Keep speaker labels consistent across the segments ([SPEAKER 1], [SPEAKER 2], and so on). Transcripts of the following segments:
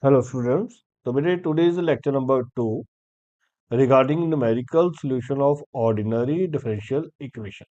[SPEAKER 1] Hello students. So today is lecture number 2 regarding numerical solution of ordinary differential equation.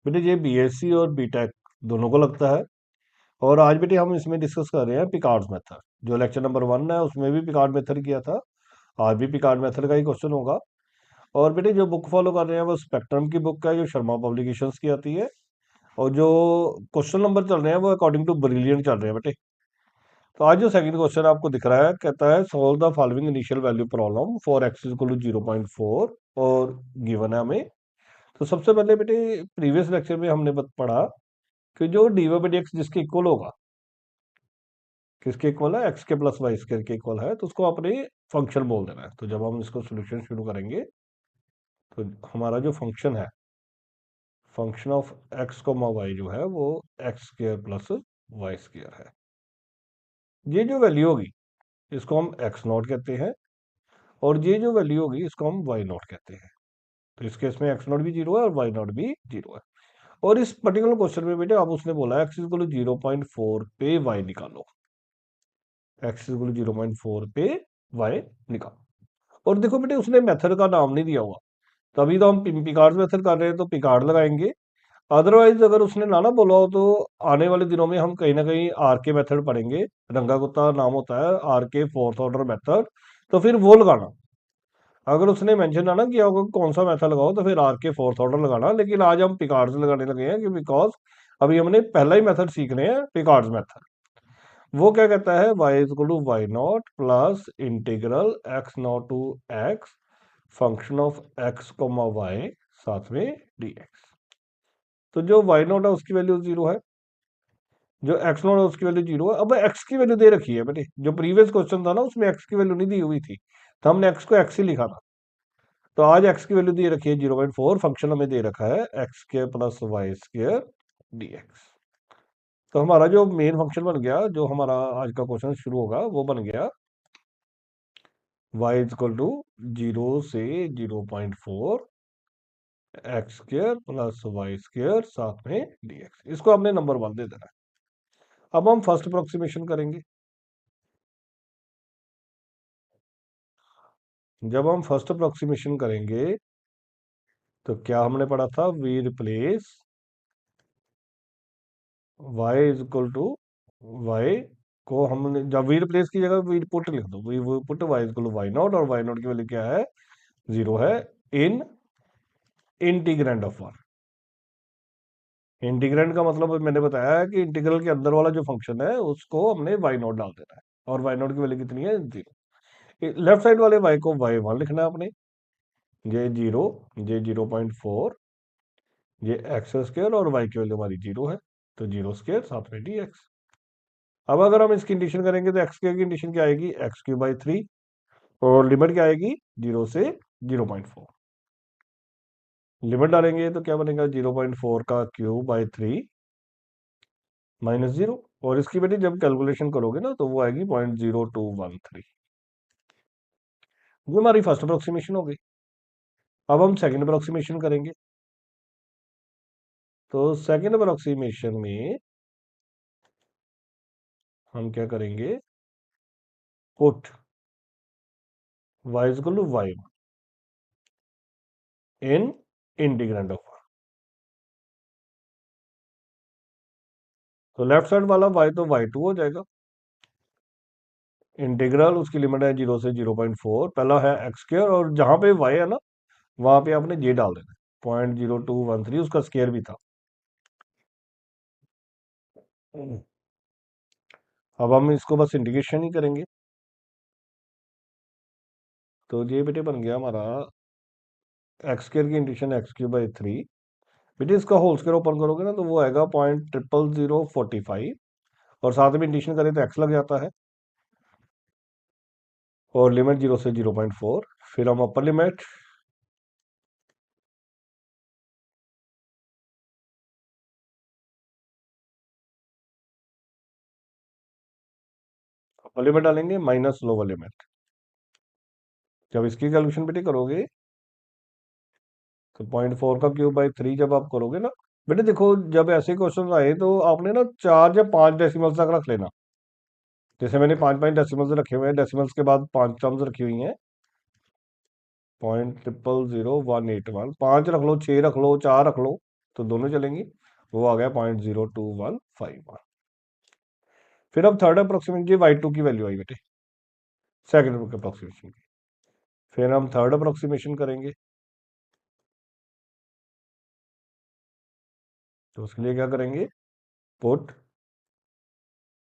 [SPEAKER 1] बेटे ये BSc और BTech दोनों को लगता है और आज बेटे हम इसमें डिस्कस कर रहे हैं पिकार्ड्स मेथड। जो लेक्चर नंबर 1 है उसमें भी पिकार्ड मेथड किया था, आज भी पिकार्ड मेथड का ही क्वेश्चन होगा। और बेटे जो बुक फॉलो कर रहे हैं वो स्पेक्ट्रम की बुक है जो शर्मा पब्लिकेशंस की आती है, और जो क्वेश्चन नंबर चल रहे हैं वो अकॉर्डिंग टू ब्रिलियंट चल रहे हैं बेटे। तो आज जो सेकंड क्वेश्चन आपको दिख रहा है कहता है solve the following initial value problem for X equal to 0.4 और गिवन है हमें। तो सबसे पहले बेटे प्रीवियस लेक्चर में हमने पढ़ा कि जो D Y by D X जिसके इक्वल होगा, किसके इक्वल है, एक्स के प्लस वाई स्क्वायर के इक्वल है, तो उसको अपने फंक्शन बोल देना है। तो जब हम इसको सोल्यूशन शुरू करेंगे तो हमारा जो फंक्शन है, function of X comma Y जो है वो X square plus Y square है। ये जो वैल्यू होगी इसको हम एक्स नॉट कहते हैं और ये जो वैल्यू होगी इसको हम वाई नॉट कहते हैं। तो इस केस में एक्स नॉट भी जीरो है और वाई नॉट भी जीरो है। और इस पर्टिकुलर क्वेश्चन में बेटे अब उसने बोला एक्स इक्वल टू 0.4 पे वाई निकालो, एक्स इक्वल टू 0.4 पे वाई निकालो। और देखो बेटे उसने मेथड का नाम नहीं दिया हुआ, तभी तो हम पिकार्ड मेथड कर रहे हैं तो पिकार्ड लगाएंगे। अदरवाइज अगर उसने ना बोला हो तो आने वाले दिनों में हम कहीं ना कहीं आर के मेथड पढ़ेंगे। रंगा गुत्ता नाम होता है आर के फोर्थ ऑर्डर मेथड, तो फिर वो लगाना। अगर उसने मेंशन ना किया होगा कौन सा मेथड लगाओ तो फिर आर के फोर्थ ऑर्डर लगाना। लेकिन आज हम पिकार्ड्स लगाने लगे हैं कि बिकॉज अभी हमने पहला ही मेथड सीख रहे हैं पिकार्ड्स मेथड। वो क्या कहता है Y is equal to Y not plus integral X not to X function of X comma Y साथ में डी एक्स। तो जो वाई नॉट है उसकी वैल्यू जीरो है, जो एक्स नॉट है उसकी वैल्यू जीरो है। अब एक्स की वैल्यू दे रखी है बेटे, जो प्रीवियस क्वेश्चन था ना उसमें एक्स की वैल्यू नहीं दी हुई थी, तो हमने एक्स को एक्स ही लिखा था। तो आज एक्स की वैल्यू दे रखी है 0.4, फंक्शन हमें दे रखा है X square plus Y square dx। तो हमारा जो मेन फंक्शन बन गया, जो हमारा आज का क्वेश्चन शुरू होगा वो बन गया y इज इक्वल टू 0 से 0.4 X square plus Y square साथ में dx। इसको हमने नंबर 1 दे देना है। अब हम फर्स्ट अप्रोक्सीमेशन करेंगे। जब हम फर्स्ट अप्रोक्सीमेशन करेंगे तो क्या हमने पढ़ा था, we replace y is equal to y को हमने जब वी रिप्लेस की जगह वी पुट लिख दो, we put y is equal to Y not, और वाई नॉट की वैल्यू क्या है, जीरो है in integrand of one. Integrand का मतलब मैंने बताया है कि इंटीग्रल के अंदर वाला जो फंक्शन है उसको हमने वाई नॉट डाल देना है, और वाई नॉट की वैल्यू कितनी है, जीरो। लेफ्ट साइड वाले y को वाई वन लिखना है आपने, ये जीरो, ये 0.4, ये एक्स स्क्वायर और y की वैल्यू हमारी जीरो है, तो जीरो स्क्वायर साथ में डी एक्स। अब अगर हम इसकी कंडीशन करेंगे तो एक्स की कंडीशन क्या आएगी, एक्स क्यू बाई थ्री, और लिमिट क्या आएगी, जीरो से 0.4। लिमिट डालेंगे तो क्या बनेगा, 0.4 का cube by three minus zero, और इसकी बेटी जब कैलकुलेशन करोगे ना तो वो आएगी 0.0213। वो हमारी फर्स्ट अप्रोक्सीमेशन हो गई। अब हम सेकंड अप्रोक्सीमेशन करेंगे। तो सेकंड अप्रोक्सीमेशन में हम क्या करेंगे, put y is equal to Y in integrand of. तो लेफ्ट साइड वाला y तो y2 हो जाएगा, इंटीग्रल उसकी लिमिट है 0 से 0.4, पहला है एक्स स्क्वायर और जहां पे y है ना वहां पे आपने जे डाल देना, 0.0213 उसका स्क्वायर भी था। अब हम इसको बस इंटीग्रेशन ही करेंगे। तो ये बेटे बन गया हमारा एक्स स्क्वायर की integration x cube by three. बेटे इसका होल स्क्वायर ओपन करोगे ना तो वो आएगा 0.00045, और साथ में इंटीग्रेशन करें तो एक्स लग जाता है, और लिमिट 0 से 0.4। फिर हम अपर लिमिट, अपर लिमिट डालेंगे माइनस लोअर लिमिट। जब इसकी कैलकुलेशन बेटे करोगे तो 0.4 का क्यूब बाई थ्री जब आप करोगे ना, बेटे देखो जब ऐसे क्वेश्चन आए तो आपने ना 4 या 5 डेसिमल तक रख लेना। जैसे मैंने 5 5 डेसिमल्स रखे हुए हैं, डेसिमल्स के बाद 5 टर्म्स रखी हुई हैं, 0.0000181, 5 रख लो, 6 रख लो, 4 रख लो, तो दोनों चलेंगी। वो आ गया 0.02151। फिर अब थर्ड अप्रोक्सीमेशन जी y2 की वैल्यू आई बेटे, सेकंड अप्रोक्सीमेशन की। फिर हम थर्ड अप्रोक्सीमेशन करेंगे, तो उसके लिए क्या करेंगे, put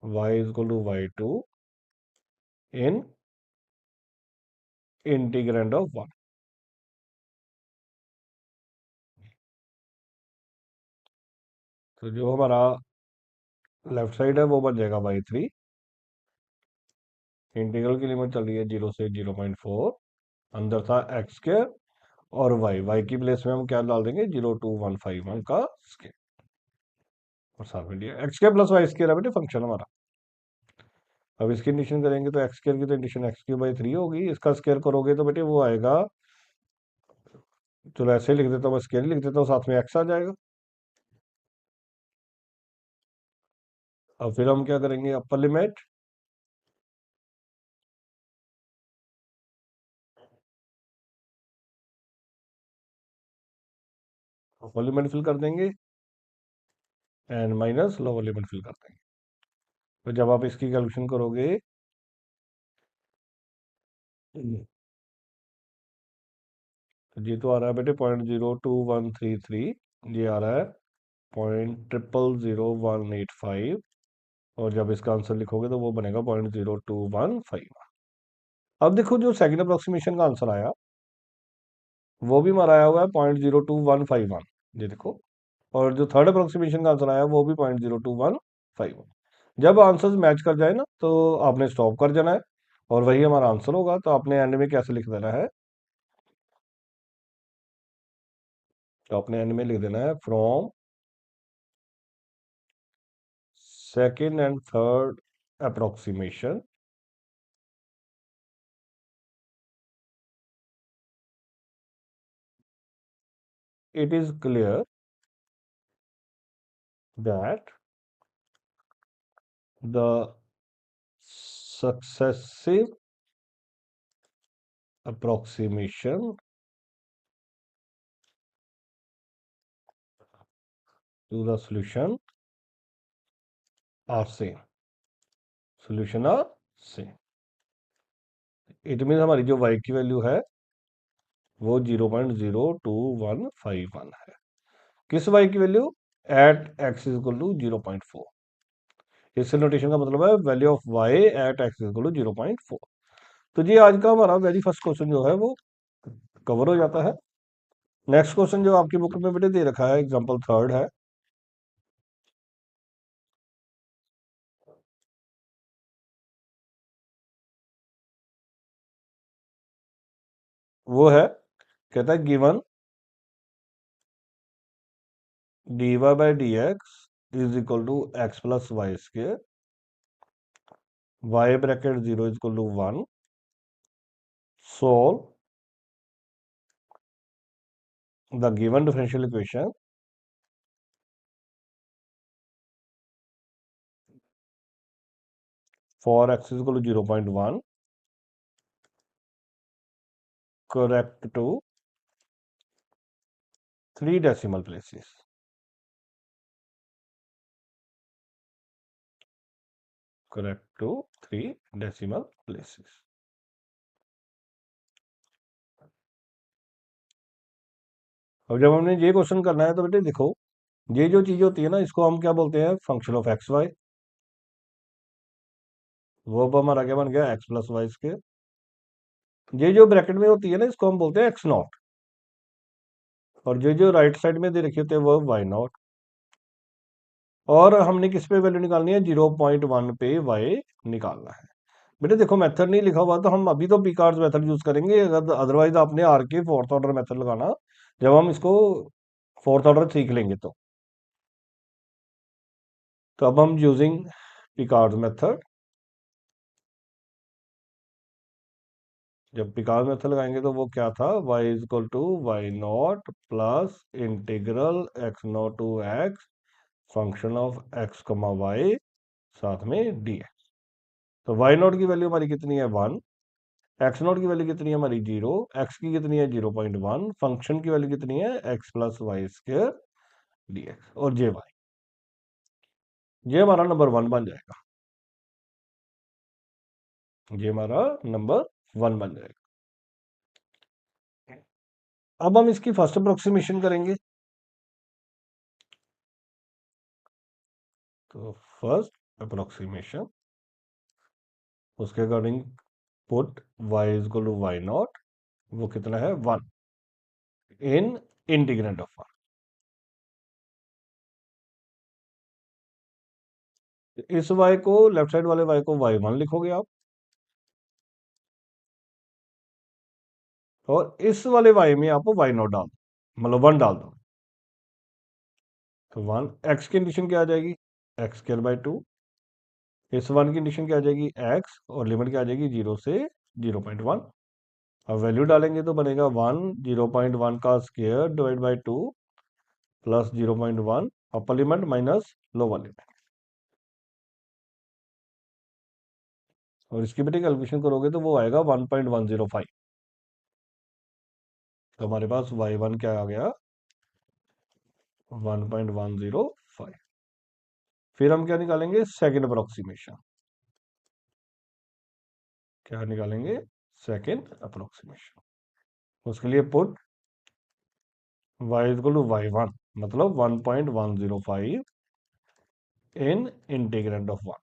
[SPEAKER 1] y is equal to y2 in integrand of 1। तो जो हमारा लेफ्ट साइड है वो बन जाएगा y3, इंटीग्रल की लिमिट चल रही है 0 से 0.4, अंदर था एक्स स्क्र और y की प्लेस में हम क्या डाल देंगे, 02151 का स्क्र, और साथ में दिया X square plus Y square है बेटे फंक्शन हमारा। अब इसकी इंडिशन करेंगे तो एक्स स्क्र की तो इंडिशन x³/3 होगी, इसका स्क्र करोगे तो बेटे वो आएगा, चलो ऐसे लिख देता हूँ, मैं स्क्र लिख देता हूँ, साथ में एक्स आ जाएगा। अब फिर हम क्या करेंगे, upper limit upper limit fill कर देंगे and minus lower limit fill कर देंगे। तो जब आप इसकी कैलकुलेशन करोगे, तो ये तो आ रहा है बेटे 0.02133, ये आ रहा है 0.000185, और जब इसका आंसर लिखोगे तो वो बनेगा 0.0215। अब देखो जो सेकंड अप्रोक्सीमेशन का आंसर आया वो भी हमारा आया हुआ है 0.02151, ये देखो, और जो थर्ड अप्रोक्सीमेशन का आंसर आया वो भी 0.02151। जब आंसर्स मैच कर जाए ना तो आपने स्टॉप कर जाना है, और वही हमारा आंसर होगा। तो आपने एंड में कैसे लिख देना है, तो आपने एंड में लिख देना है from second and third approximation it is clear that the successive approximation to the solution are same, solution are same। It mean हमारी जो y की वैल्यू है वो 0.02151 है। किस y की value, at x is equal to 0.4। इससे notation का मतलब है value of y at x is equal to 0.4। तो जी आज का हमारा वेरी फर्स्ट क्वेश्चन जो है वो कवर हो जाता है। नेक्स्ट क्वेश्चन जो आपकी बुक में बेटे दे रखा है, एग्जांपल थर्ड है, वो है, कहता है given dy by dx is equal to x plus y square, y bracket 0 is equal to 1, solve the given differential equation for x is equal to 0.1, correct to 3 decimal places। correct to 3 decimal places। अब जब हमने ये question करना है तो बेटे देखो, ये जो चीज होती है ना इसको हम क्या बोलते हैं, फंक्शन ऑफ एक्स वाई। वो अब हमारा क्या बन गया, एक्स प्लस वाई स्क्वायर। ये जो ब्रैकेट में होती है ना इसको हम बोलते हैं एक्स नॉट, और ये जो राइट साइड में दे रखी होती है वो वाई नॉट। और हमने किस पे वैल्यू निकालनी है, 0.1 पे वाई निकालना है। बेटे देखो मेथड नहीं लिखा हुआ तो हम अभी तो पिकार्ड्स मेथड यूज करेंगे, अगर अदरवाइज आपने आर के फोर्थ ऑर्डर मेथड लगाना जब हम इसको फोर्थ ऑर्डर सीख लेंगे तो अब हम यूजिंग पिकार्ड्स मेथड, जब पिकार्ड मेथड लगाएंगे तो वो क्या था, y is equal to Y not plus integral x not to x function of x, Y साथ में dx। तो वाई नॉट की वैल्यू हमारी कितनी है 1, एक्स नॉट की वैल्यू कितनी है हमारी 0, एक्स की कितनी है 0.1, फंक्शन की वैल्यू कितनी है X plus Y square dx और जे वाई, ये हमारा नंबर 1 बन जाएगा, ये हमारा नंबर 1 बन जाएगा। अब हम इसकी फर्स्ट अप्रोक्सीमेशन करेंगे। तो फर्स्ट अप्रोक्सीमेशन, उसके according put y is equal to Y not, वो कितना है 1 इन इंटीग्रेंड ऑफ 1। इस y को, लेफ्ट साइड वाले y को y1 लिखोगे आप, और इस वाले y में आप y नॉट डाल दो, मतलब 1 डाल दो। तो 1 x की कंडीशन क्या आ जाएगी एक्स स्क्वायर बाई 2, इस 1 की कंडीशन क्या आ जाएगी x, और लिमिट क्या आ जाएगी 0 से 0.1। अब वैल्यू डालेंगे तो बनेगा 1 0.1 का square divide by 2 plus 0.1 upper limit minus lower limit, और इसकी बेटे कैलकुलेशन करोगे तो वो आएगा 1.105। तो हमारे पास y1 क्या आ गया 1.105। फिर हम क्या निकालेंगे सेकेंड अप्रोक्सीमेशन, क्या निकालेंगे सेकेंड अप्रोक्सीमेशन। उसके लिए put y equal to y1, मतलब 1.105 इन इंटीग्रेंड ऑफ 1।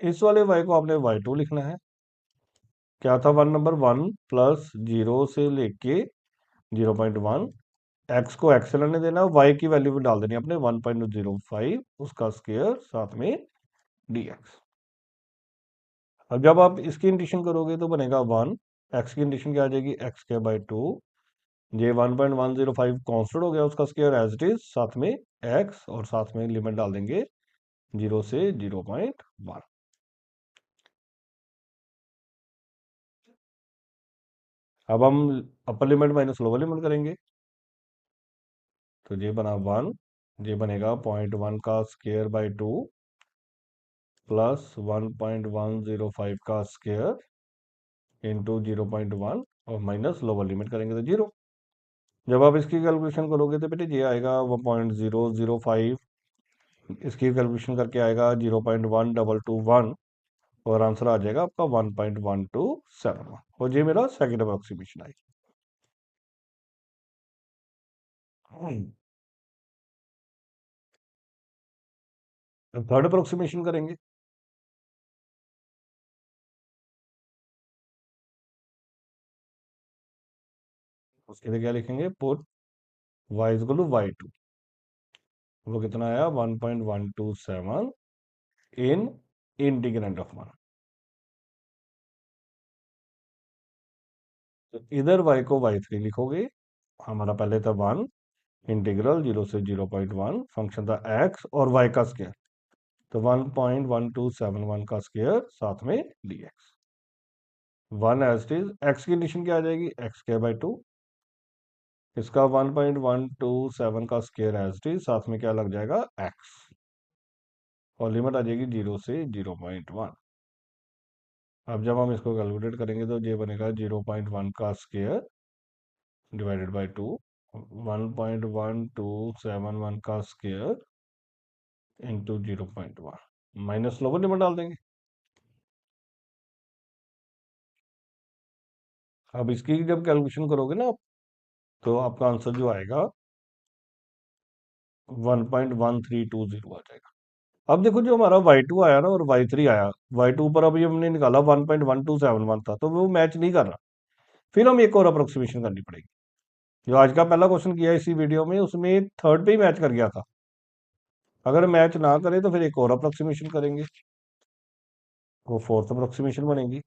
[SPEAKER 1] इस वाले y को आपने y2 लिखना है। क्या था 1 नंबर 1 प्लस 0 से लेके 0.1, एक्स को एक्स लेने देना, वाई की वैल्यू भी डाल देनी अपने 1.05 उसका स्क्वायर साथ में dx। अब जब आप इसकी इंटीग्रेशन करोगे तो बनेगा 1, एक्स की इंटीग्रेशन क्या आ जाएगी एक्स स्क्वायर बाई 2, ये 1.105 कांस्टेंट हो गया उसका स्क्वायर एज इट इज, साथ में एक्स और साथ में लिमिट डाल देंगे 0 से 0.1। अब हम upper limit minus lower limit करेंगे। तो ये बना 1, ये बनेगा 0.1 का स्क्वायर बाई 2 प्लस 1.105 का स्क्वायर इंटू 0.1 और माइनस लोअर लिमिट करेंगे तो 0। जब आप इसकी कैलकुलेशन करोगे तो बेटे ये आएगा 1.005, इसकी कैलकुलेशन करके आएगा 0.1221, और आंसर आ जाएगा आपका 1.1271, और ये मेरा सेकेंड अप्रोक्सीमेशन आई। थर्ड अप्रोक्सीमेशन करेंगे। उसके लिए क्या लिखेंगे put y is equal to y2, वो कितना आया 1.127 इन इंटीग्रेंड ऑफ 1। तो इधर y को y3 लिखोगे, हमारा पहले था 1 इंटीग्रल 0 से 0.1, फंक्शन था x और y का स्क्वायर, तो 1.1271 का स्क्वायर साथ में dx। 1 as it is, x की कंडीशन क्या आ जाएगी एक्स स्क्वायर बाई 2, इसका 1.127 का स्क्वायर एज इट इज, साथ में क्या लग जाएगा x, और लिमिट आ जाएगी 0 से 0.1। अब जब हम इसको कैलकुलेट करेंगे तो ये बनेगा 0.1 का स्क्वायर डिवाइडेड बाई 2, 1.1271 का square into 0.1 minus lower limit डाल देंगे। अब इसकी जब कैलकुलेशन करोगे ना आप, तो आपका आंसर जो आएगा 1.1320 आ जाएगा। अब देखो जो हमारा y2 आया ना और y3 आया, y2 पर अभी हमने निकाला 1.1271 था, तो वो मैच नहीं कर रहा, फिर हम एक और अप्रोक्सीमेशन करनी पड़ेगी। जो आज का पहला क्वेश्चन किया इसी वीडियो में, उसमें थर्ड पे ही मैच कर गया था। अगर मैच ना करे तो फिर एक और अप्रोक्सीमेशन करेंगे, वो फोर्थ अप्रोक्सीमेशन बनेगी।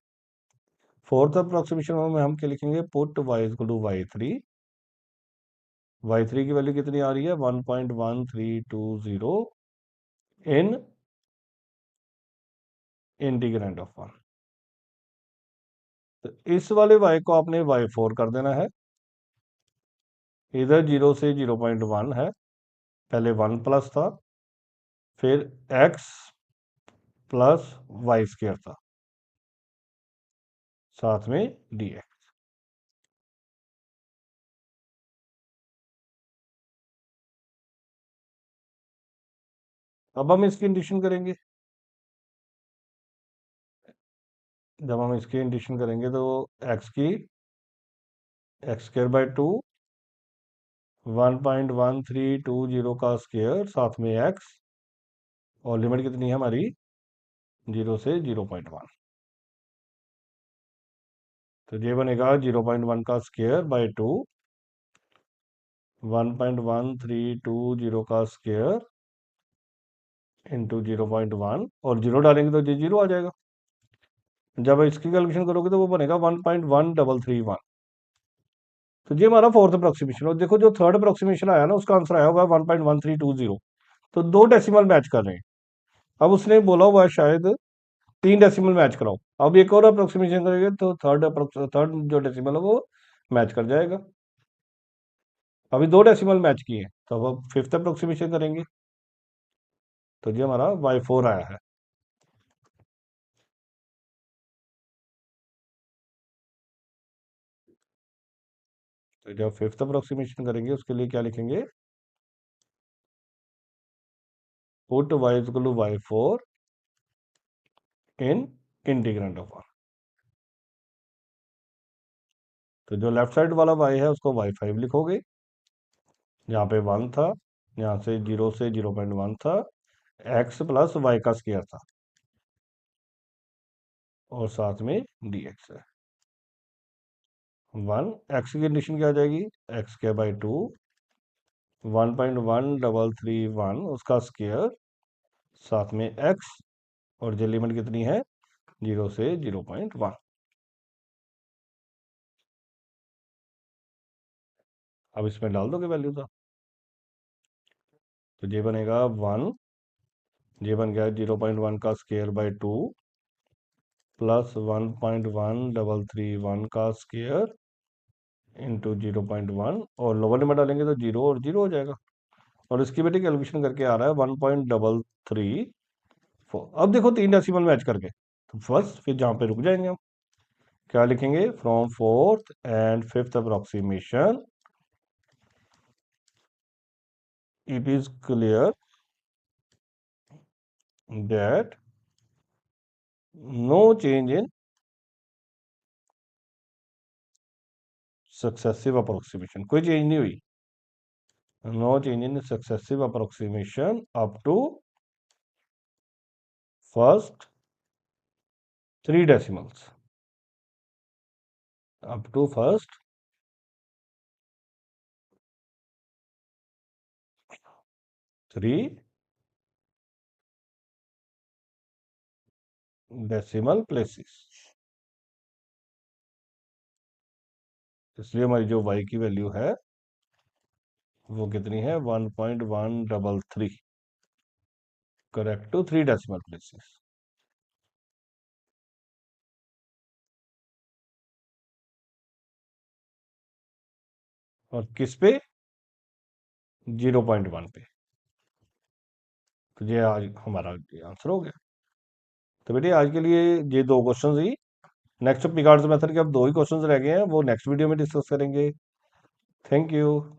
[SPEAKER 1] फोर्थ अप्रोक्सीमेशन में हम क्या लिखेंगे put y is to y3, y3 की वैल्यू कितनी आ रही है 1.1320 इन इंटीग्रेंड ऑफ 1। तो इस वाले y को आपने y4 कर देना है, इधर 0 से 0.1 है, पहले 1 प्लस था, फिर एक्स प्लस वाई स्क्वायर था, साथ में डी एक्स। अब हम इसकी इंडिशन करेंगे। जब हम इसकी इंडिशन करेंगे तो एक्स की एक्स स्क्वायर बाय टू, 1.1320 का स्क्वायर साथ में एक्स, और लिमिट कितनी है हमारी, 0 से 0.1। तो ये बनेगा 0.1 का स्क्वायर बाय टू, 1.1320 का स्क्वायर इंटू 0.1, और जीरो डालेंगे तो ये जीरो आ जाएगा। जब इसकी कैलकुलेशन करोगे तो वो बनेगा 1.1331। तो ये हमारा फोर्थ अप्रोक्सीमेशन। और देखो जो थर्ड अप्रोक्सीमेशन आया ना, उसका आंसर आया हुआ है 1.1320। तो दो डेसिमल मैच कर रहे हैं। अब उसने बोला हुआ है शायद तीन डेसिमल मैच कराओ। अब एक और अप्रोक्सीमेशन करेंगे तो थर्ड जो डेसिमल है वो मैच कर जाएगा। अभी दो डेसिमल मैच किए हैं, तो अब फिफ्थ अप्रोक्सीमेशन करेंगे। तो ये हमारा y4 आया है। तो जब फिफ्थ अप्रोक्सीमेशन करेंगे उसके लिए क्या लिखेंगे, put y equal to y4 in integrand of r। तो जो लेफ्ट साइड वाला y है उसको y5 लिखोगे, यहाँ पे 1 था, यहाँ से 0 से 0.1 था, x प्लस वाई का स्क्वायर था, और साथ में dx है। 1 x की कंडीशन क्या आ जाएगी, एक्स स्क्वायर बाई टू, 1.1331 उसका स्क्वायर साथ में x, और जो लिमिट कितनी है, 0 से 0.1। अब इसमें डाल दोगे वैल्यू तो ये बनेगा 1, ये बन गया 0.1 का स्क्वायर बाई टू, प्लस 1.1331 का स्क्वायर इंटू 0.1, और लोअर लिमिट डालेंगे तो जीरो और जीरो हो जाएगा। और इसकी बेटी कैलकुलेशन करके आ रहा है 1.334। अब देखो तीन डेसिमल मैच करके, तो फर्स्ट फिर जहाँ पे रुक जाएंगे हम, क्या लिखेंगे, from fourth and fifth approximation it is clear that no change in successive approximation, कोई चेंज नहीं हुई, no change in successive approximation up to first three decimals, up to first three decimal places. इसलिए हमारी जो y की value है वो कितनी है, 1.133, correct to three decimal places. और किस पे, 0.1 पे। तो ये आज हमारा आंसर हो गया। तो बेटे आज के लिए ये दो क्वेश्चन ही, नेक्स्ट पिकार्ड्स मेथड के अब दो ही क्वेश्चंस रह गए हैं, वो नेक्स्ट वीडियो में डिस्कस करेंगे। Thank you.